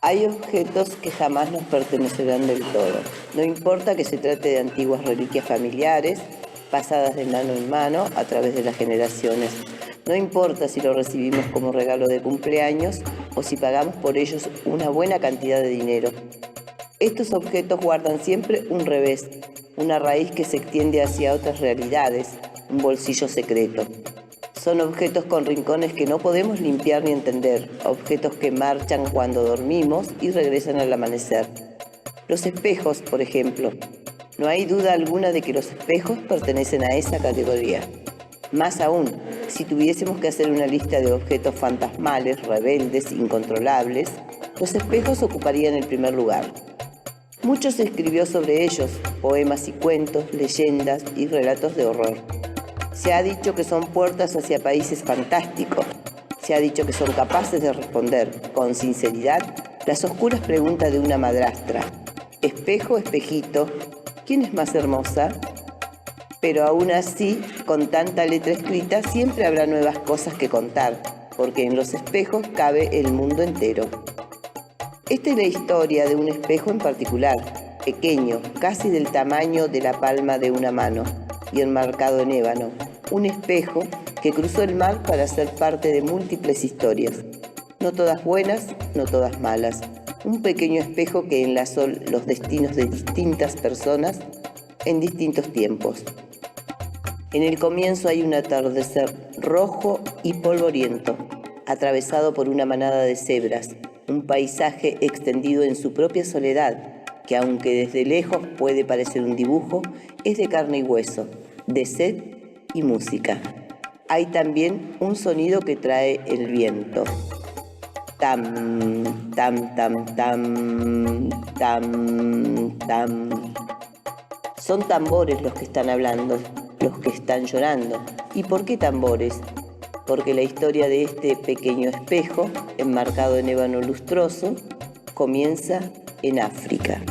Hay objetos que jamás nos pertenecerán del todo. No importa que se trate de antiguas reliquias familiares, pasadas de mano en mano a través de las generaciones. No importa si lo recibimos como regalo de cumpleaños o si pagamos por ellos una buena cantidad de dinero. Estos objetos guardan siempre un revés, una raíz que se extiende hacia otras realidades, un bolsillo secreto. Son objetos con rincones que no podemos limpiar ni entender, objetos que marchan cuando dormimos y regresan al amanecer. Los espejos, por ejemplo. No hay duda alguna de que los espejos pertenecen a esa categoría. Más aún, si tuviésemos que hacer una lista de objetos fantasmales, rebeldes, incontrolables, los espejos ocuparían el primer lugar. Mucho se escribió sobre ellos, poemas y cuentos, leyendas y relatos de horror. Se ha dicho que son puertas hacia países fantásticos. Se ha dicho que son capaces de responder, con sinceridad, las oscuras preguntas de una madrastra. Espejo, espejito, ¿quién es más hermosa? Pero aún así, con tanta letra escrita, siempre habrá nuevas cosas que contar, porque en los espejos cabe el mundo entero. Esta es la historia de un espejo en particular, pequeño, casi del tamaño de la palma de una mano, y enmarcado en ébano. Un espejo que cruzó el mar para ser parte de múltiples historias. No todas buenas, no todas malas. Un pequeño espejo que enlazó los destinos de distintas personas en distintos tiempos. En el comienzo hay un atardecer rojo y polvoriento, atravesado por una manada de cebras, un paisaje extendido en su propia soledad, que aunque desde lejos puede parecer un dibujo, es de carne y hueso, de sed y música. Hay también un sonido que trae el viento. Tam, tam, tam, tam, tam, tam. Son tambores los que están hablando, los que están llorando. ¿Y por qué tambores? Porque la historia de este pequeño espejo, enmarcado en ébano lustroso, comienza en África.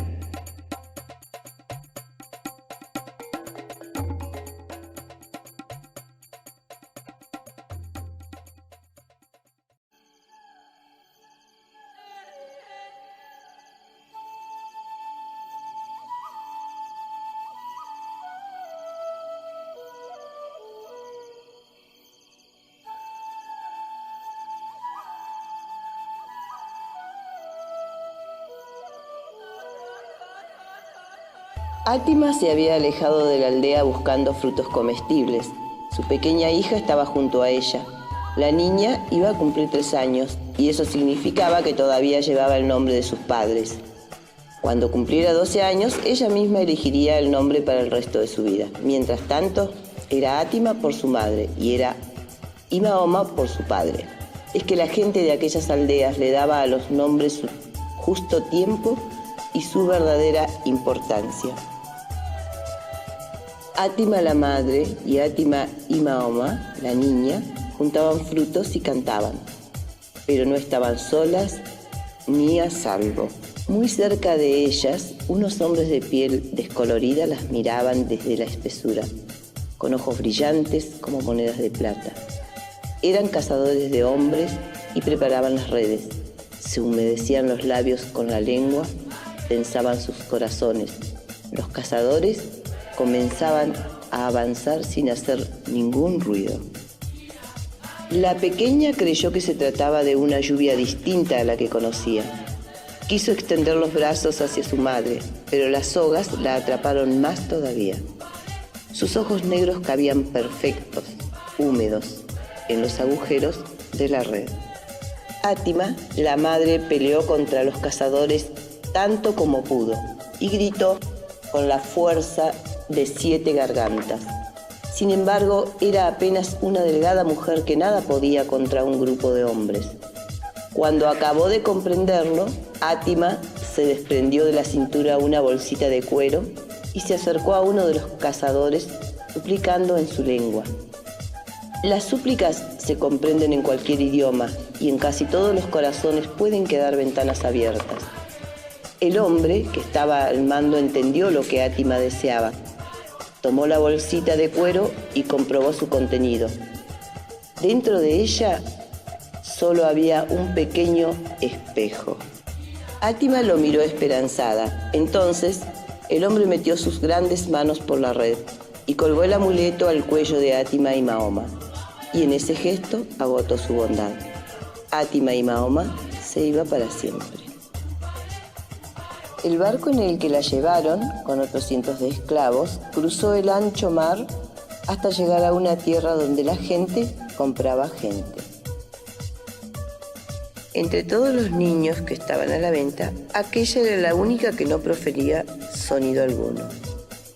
Átima se había alejado de la aldea buscando frutos comestibles. Su pequeña hija estaba junto a ella. La niña iba a cumplir 3 años y eso significaba que todavía llevaba el nombre de sus padres. Cuando cumpliera 12 años, ella misma elegiría el nombre para el resto de su vida. Mientras tanto, era Átima por su madre y era Imaoma por su padre. Es que la gente de aquellas aldeas le daba a los nombres su justo tiempo y su verdadera importancia. Átima la madre y Átima Imaoma, la niña, juntaban frutos y cantaban, pero no estaban solas ni a salvo. Muy cerca de ellas, unos hombres de piel descolorida las miraban desde la espesura, con ojos brillantes como monedas de plata. Eran cazadores de hombres y preparaban las redes. Se humedecían los labios con la lengua, tensaban sus corazones. Los cazadores comenzaban a avanzar sin hacer ningún ruido. La pequeña creyó que se trataba de una lluvia distinta a la que conocía. Quiso extender los brazos hacia su madre, pero las sogas la atraparon más todavía. Sus ojos negros cabían perfectos, húmedos, en los agujeros de la red. Átima, la madre, peleó contra los cazadores tanto como pudo y gritó con la fuerza de 7 gargantas. Sin embargo, era apenas una delgada mujer que nada podía contra un grupo de hombres. Cuando acabó de comprenderlo, Átima se desprendió de la cintura una bolsita de cuero y se acercó a uno de los cazadores, suplicando en su lengua. Las súplicas se comprenden en cualquier idioma y en casi todos los corazones pueden quedar ventanas abiertas. El hombre que estaba al mando entendió lo que Átima deseaba. Tomó la bolsita de cuero y comprobó su contenido. Dentro de ella solo había un pequeño espejo. Átima lo miró esperanzada. Entonces, el hombre metió sus grandes manos por la red y colgó el amuleto al cuello de Átima y Mahoma. Y en ese gesto agotó su bondad. Átima y Mahoma se iba para siempre. El barco en el que la llevaron, con otros cientos de esclavos, cruzó el ancho mar hasta llegar a una tierra donde la gente compraba gente. Entre todos los niños que estaban a la venta, aquella era la única que no profería sonido alguno.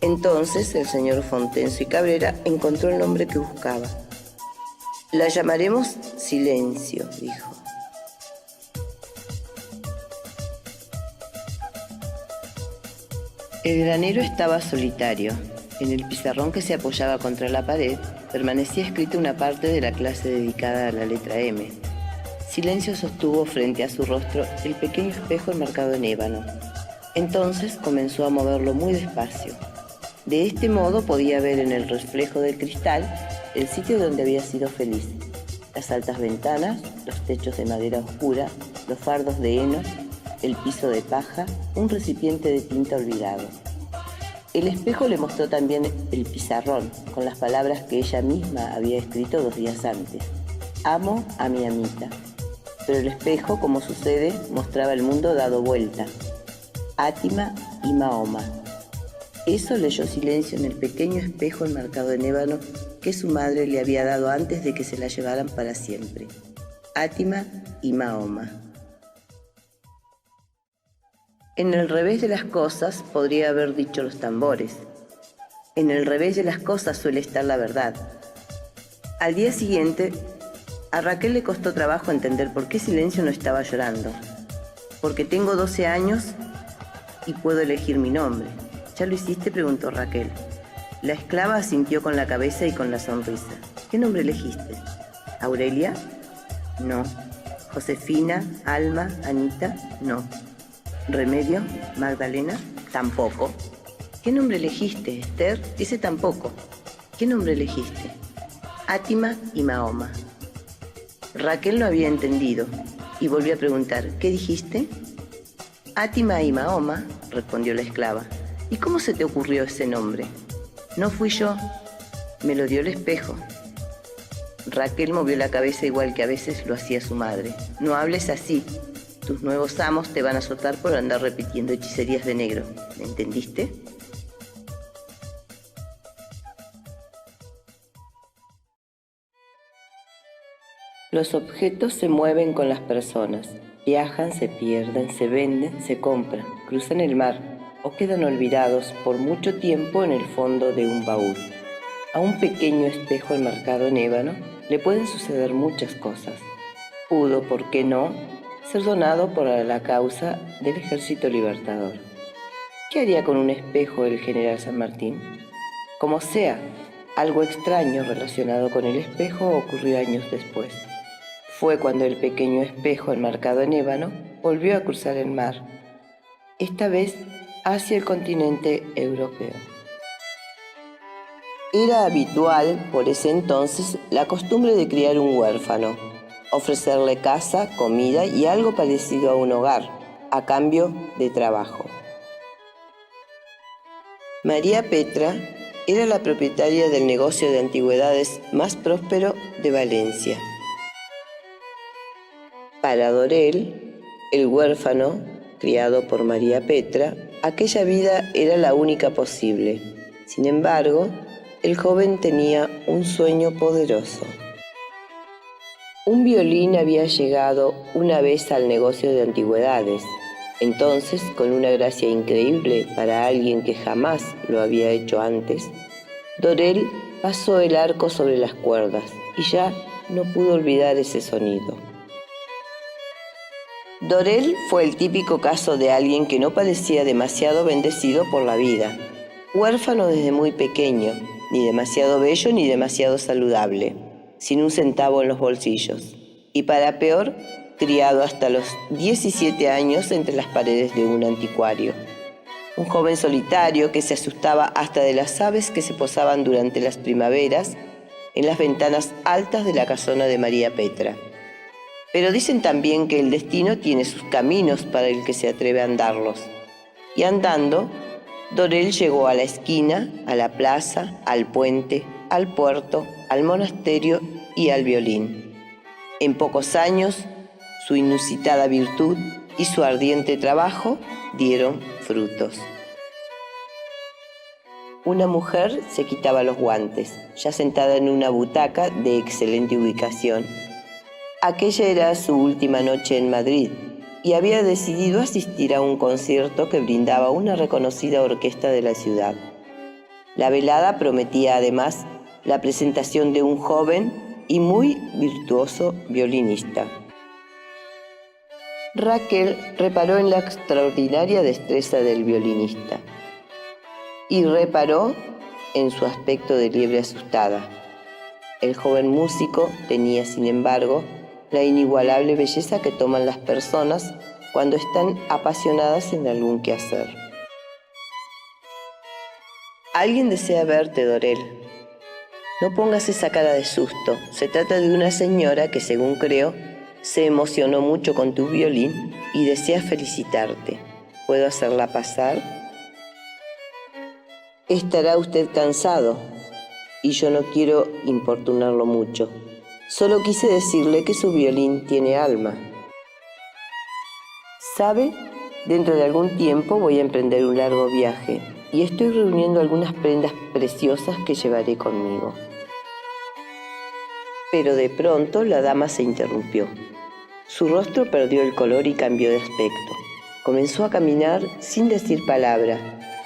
Entonces el señor Fontenso y Cabrera encontró el nombre que buscaba. La llamaremos Silencio, dijo. El granero estaba solitario. En el pizarrón que se apoyaba contra la pared permanecía escrita una parte de la clase dedicada a la letra M. Silencio sostuvo frente a su rostro el pequeño espejo enmarcado en ébano. Entonces comenzó a moverlo muy despacio. De este modo podía ver en el reflejo del cristal el sitio donde había sido feliz. Las altas ventanas, los techos de madera oscura, los fardos de heno, el piso de paja, un recipiente de tinta olvidado. El espejo le mostró también el pizarrón, con las palabras que ella misma había escrito 2 días antes. Amo a mi amita. Pero el espejo, como sucede, mostraba el mundo dado vuelta. Átima y Mahoma. Eso leyó Silencio en el pequeño espejo enmarcado en ébano que su madre le había dado antes de que se la llevaran para siempre. Átima y Mahoma. En el revés de las cosas podría haber dicho los tambores. En el revés de las cosas suele estar la verdad. Al día siguiente, a Raquel le costó trabajo entender por qué Silencio no estaba llorando. Porque tengo 12 años y puedo elegir mi nombre. ¿Ya lo hiciste?, preguntó Raquel. La esclava asintió con la cabeza y con la sonrisa. ¿Qué nombre elegiste? ¿Aurelia? No. ¿Josefina? ¿Alma? ¿Anita? No. ¿Remedio? ¿Magdalena? Tampoco. ¿Qué nombre elegiste, Esther? Dice tampoco. ¿Qué nombre elegiste? Átima y Mahoma. Raquel no había entendido y volvió a preguntar, ¿qué dijiste? Átima y Mahoma, respondió la esclava. ¿Y cómo se te ocurrió ese nombre? No fui yo, me lo dio el espejo. Raquel movió la cabeza igual que a veces lo hacía su madre. No hables así. Tus nuevos amos te van a azotar por andar repitiendo hechicerías de negro. ¿Me entendiste? Los objetos se mueven con las personas. Viajan, se pierden, se venden, se compran, cruzan el mar o quedan olvidados por mucho tiempo en el fondo de un baúl. A un pequeño espejo enmarcado en ébano le pueden suceder muchas cosas. Pudo, ¿por qué no?, ser donado por la causa del Ejército Libertador. ¿Qué haría con un espejo el general San Martín? Como sea, algo extraño relacionado con el espejo ocurrió años después. Fue cuando el pequeño espejo enmarcado en ébano volvió a cruzar el mar, esta vez hacia el continente europeo. Era habitual, por ese entonces, la costumbre de criar un huérfano, ofrecerle casa, comida y algo parecido a un hogar, a cambio de trabajo. María Petra era la propietaria del negocio de antigüedades más próspero de Valencia. Para Dorel, el huérfano, criado por María Petra, aquella vida era la única posible. Sin embargo, el joven tenía un sueño poderoso. Un violín había llegado una vez al negocio de antigüedades. Entonces, con una gracia increíble para alguien que jamás lo había hecho antes, Dorel pasó el arco sobre las cuerdas y ya no pudo olvidar ese sonido. Dorel fue el típico caso de alguien que no parecía demasiado bendecido por la vida, huérfano desde muy pequeño, ni demasiado bello ni demasiado saludable, sin un centavo en los bolsillos, y para peor, criado hasta los 17 años entre las paredes de un anticuario. Un joven solitario que se asustaba hasta de las aves que se posaban durante las primaveras en las ventanas altas de la casona de María Petra. Pero dicen también que el destino tiene sus caminos para el que se atreve a andarlos. Y andando, Dorel llegó a la esquina, a la plaza, al puente, al puerto, al monasterio y al violín. En pocos años, su inusitada virtud y su ardiente trabajo dieron frutos. Una mujer se quitaba los guantes, ya sentada en una butaca de excelente ubicación. Aquella era su última noche en Madrid y había decidido asistir a un concierto que brindaba una reconocida orquesta de la ciudad. La velada prometía además la presentación de un joven y muy virtuoso violinista. Raquel reparó en la extraordinaria destreza del violinista y reparó en su aspecto de liebre asustada. El joven músico tenía, sin embargo, la inigualable belleza que toman las personas cuando están apasionadas en algún quehacer. Alguien desea verte, Dorel. No pongas esa cara de susto. Se trata de una señora que, según creo, se emocionó mucho con tu violín y desea felicitarte. ¿Puedo hacerla pasar? Estará usted cansado y yo no quiero importunarlo mucho. Solo quise decirle que su violín tiene alma. ¿Sabe? Dentro de algún tiempo voy a emprender un largo viaje y estoy reuniendo algunas prendas preciosas que llevaré conmigo. Pero de pronto la dama se interrumpió. Su rostro perdió el color y cambió de aspecto. Comenzó a caminar sin decir palabra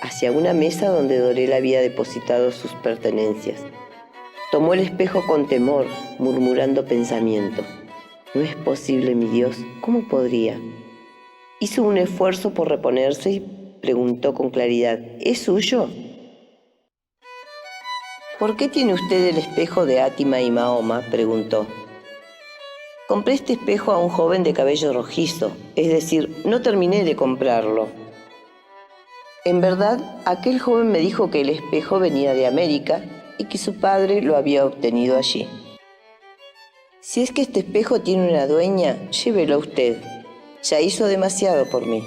hacia una mesa donde Dorel había depositado sus pertenencias. Tomó el espejo con temor, murmurando pensamiento. No es posible, mi Dios, ¿cómo podría? Hizo un esfuerzo por reponerse y preguntó con claridad, ¿es suyo? ¿Por qué tiene usted el espejo de Átima y Mahoma?, preguntó. Compré este espejo a un joven de cabello rojizo, es decir, no terminé de comprarlo. En verdad, aquel joven me dijo que el espejo venía de América y que su padre lo había obtenido allí. Si es que este espejo tiene una dueña, llévelo usted. Ya hizo demasiado por mí.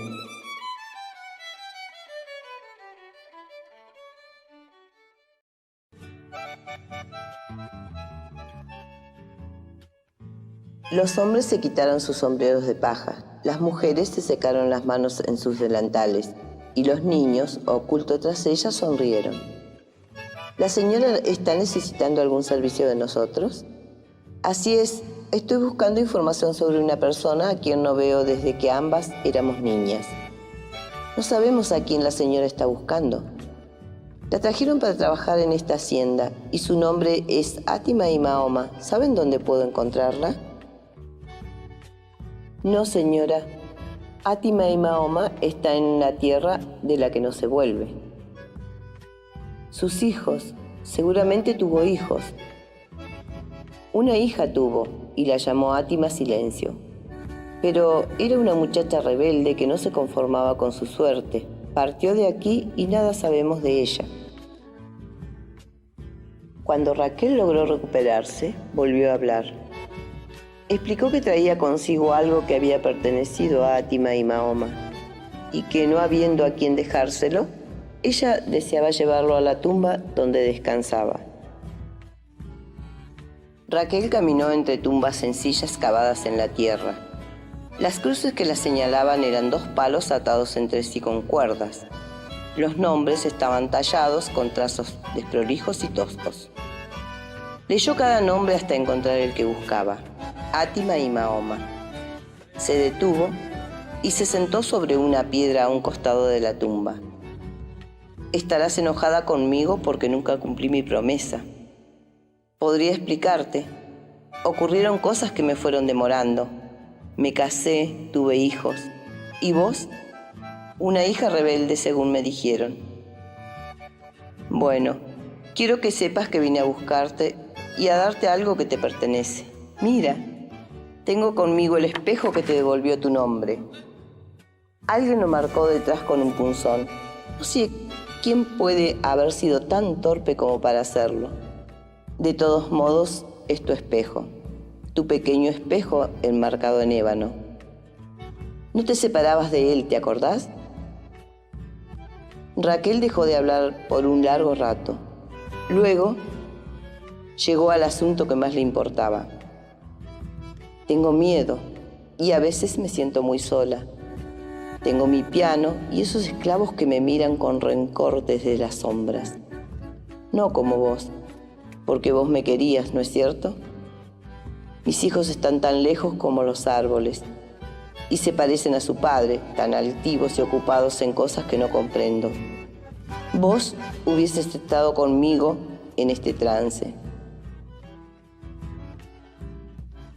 Los hombres se quitaron sus sombreros de paja, las mujeres se secaron las manos en sus delantales y los niños, ocultos tras ellas, sonrieron. ¿La señora está necesitando algún servicio de nosotros? Así es, estoy buscando información sobre una persona a quien no veo desde que ambas éramos niñas. No sabemos a quién la señora está buscando. La trajeron para trabajar en esta hacienda y su nombre es Átima y Mahoma. ¿Saben dónde puedo encontrarla? No, señora. Átima y Mahoma está en una tierra de la que no se vuelve. Sus hijos, seguramente tuvo hijos. Una hija tuvo y la llamó Átima Silencio. Pero era una muchacha rebelde que no se conformaba con su suerte. Partió de aquí y nada sabemos de ella. Cuando Raquel logró recuperarse, volvió a hablar. Explicó que traía consigo algo que había pertenecido a Átima y Mahoma y que, no habiendo a quien dejárselo, ella deseaba llevarlo a la tumba donde descansaba. Raquel caminó entre tumbas sencillas cavadas en la tierra. Las cruces que la señalaban eran 2 palos atados entre sí con cuerdas. Los nombres estaban tallados con trazos desprolijos y toscos. Leyó cada nombre hasta encontrar el que buscaba. Átima y Mahoma. Se detuvo y se sentó sobre una piedra a un costado de la tumba. Estarás enojada conmigo porque nunca cumplí mi promesa. Podría explicarte. Ocurrieron cosas que me fueron demorando. Me casé, tuve hijos. ¿Y vos? Una hija rebelde, según me dijeron. Bueno, quiero que sepas que vine a buscarte y a darte algo que te pertenece. Mira. Tengo conmigo el espejo que te devolvió tu nombre. Alguien lo marcó detrás con un punzón. No sé quién puede haber sido tan torpe como para hacerlo. De todos modos, es tu espejo. tu pequeño espejo enmarcado en ébano. No te separabas de él, ¿te acordás? Raquel dejó de hablar por un largo rato. Luego llegó al asunto que más le importaba. Tengo miedo y a veces me siento muy sola. Tengo mi piano y esos esclavos que me miran con rencor desde las sombras. No como vos, porque vos me querías, ¿no es cierto? Mis hijos están tan lejos como los árboles y se parecen a su padre, tan altivos y ocupados en cosas que no comprendo. Vos hubieses estado conmigo en este trance.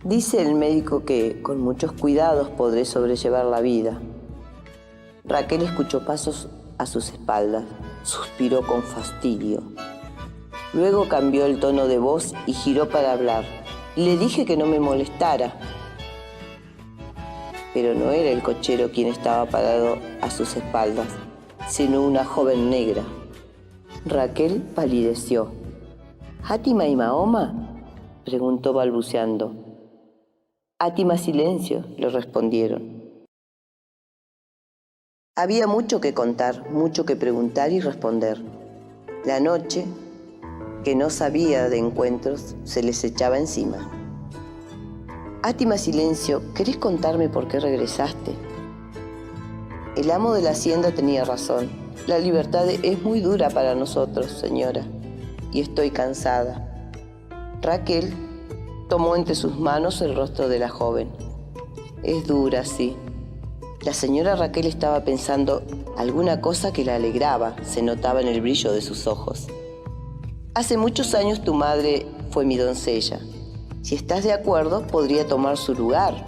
Dice el médico que con muchos cuidados podré sobrellevar la vida. Raquel escuchó pasos a sus espaldas, suspiró con fastidio. Luego cambió el tono de voz y giró para hablar. Le dije que no me molestara. Pero no era el cochero quien estaba parado a sus espaldas, sino una joven negra. Raquel palideció. ¿Fátima y Mahoma?, preguntó balbuceando. Fátima silencio, le respondieron. Había mucho que contar, mucho que preguntar y responder. La noche, que no sabía de encuentros, se les echaba encima. Fátima silencio, ¿querés contarme por qué regresaste? El amo de la hacienda tenía razón. La libertad es muy dura para nosotros, señora, y estoy cansada. Raquel tomó entre sus manos el rostro de la joven. Es dura, sí. La señora Raquel estaba pensando alguna cosa que la alegraba, se notaba en el brillo de sus ojos. Hace muchos años tu madre fue mi doncella. Si estás de acuerdo, podría tomar su lugar.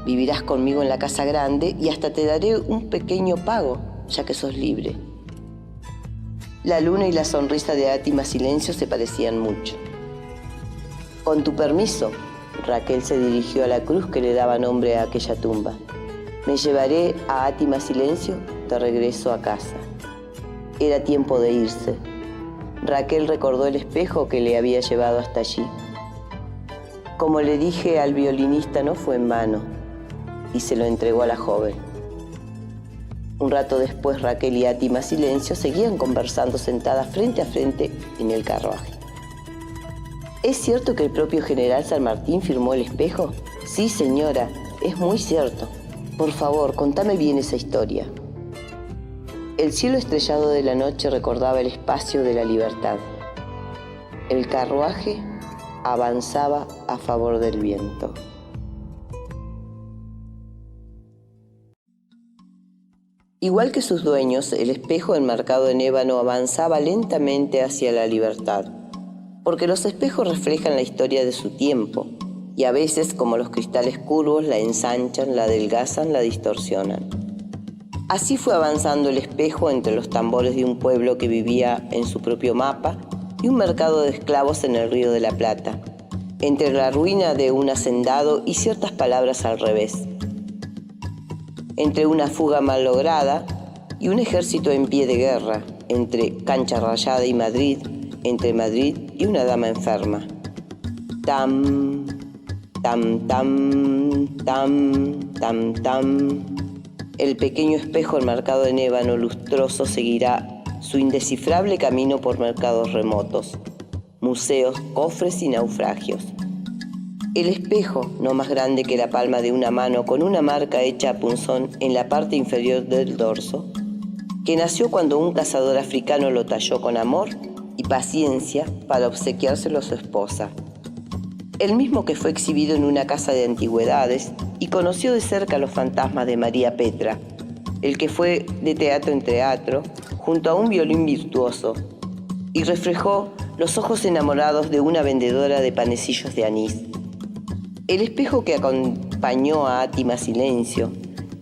Vivirás conmigo en la casa grande y hasta te daré un pequeño pago, ya que sos libre. La luna y la sonrisa de Fátima silencio se parecían mucho. Con tu permiso, Raquel se dirigió a la cruz que le daba nombre a aquella tumba. Me llevaré a Fátima silencio de regreso a casa. Era tiempo de irse. Raquel recordó el espejo que le había llevado hasta allí. Como le dije al violinista, no fue en vano, y se lo entregó a la joven. Un rato después, Raquel y Fátima silencio seguían conversando sentadas frente a frente en el carruaje. ¿Es cierto que el propio general San Martín firmó el espejo? Sí, señora, es muy cierto. Por favor, contame bien esa historia. El cielo estrellado de la noche recordaba el espacio de la libertad. El carruaje avanzaba a favor del viento. Igual que sus dueños, el espejo enmarcado en ébano avanzaba lentamente hacia la libertad, porque los espejos reflejan la historia de su tiempo, y a veces, como los cristales curvos, la ensanchan, la adelgazan, la distorsionan. Así fue avanzando el espejo entre los tambores de un pueblo que vivía en su propio mapa y un mercado de esclavos en el Río de la Plata, entre la ruina de un hacendado y ciertas palabras al revés, entre una fuga mal lograda y un ejército en pie de guerra, entre Cancha Rayada y Madrid, entre Madrid y una dama enferma. Tam, tam, tam, tam, tam, tam. El pequeño espejo enmarcado en ébano lustroso seguirá su indescifrable camino por mercados remotos, museos, cofres y naufragios. El espejo, no más grande que la palma de una mano, con una marca hecha a punzón en la parte inferior del dorso, que nació cuando un cazador africano lo talló con amor y paciencia para obsequiárselo a su esposa. El mismo que fue exhibido en una casa de antigüedades y conoció de cerca los fantasmas de María Petra, el que fue de teatro en teatro junto a un violín virtuoso y reflejó los ojos enamorados de una vendedora de panecillos de anís. El espejo que acompañó a Fátima silencio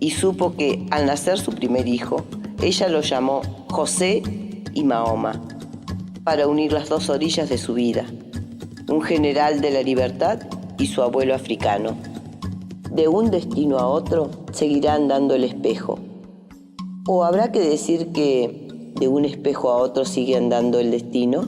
y supo que al nacer su primer hijo, ella lo llamó José y Mahoma, para unir las dos orillas de su vida, un general de la libertad y su abuelo africano. De un destino a otro seguirá andando el espejo. ¿O habrá que decir que de un espejo a otro sigue andando el destino?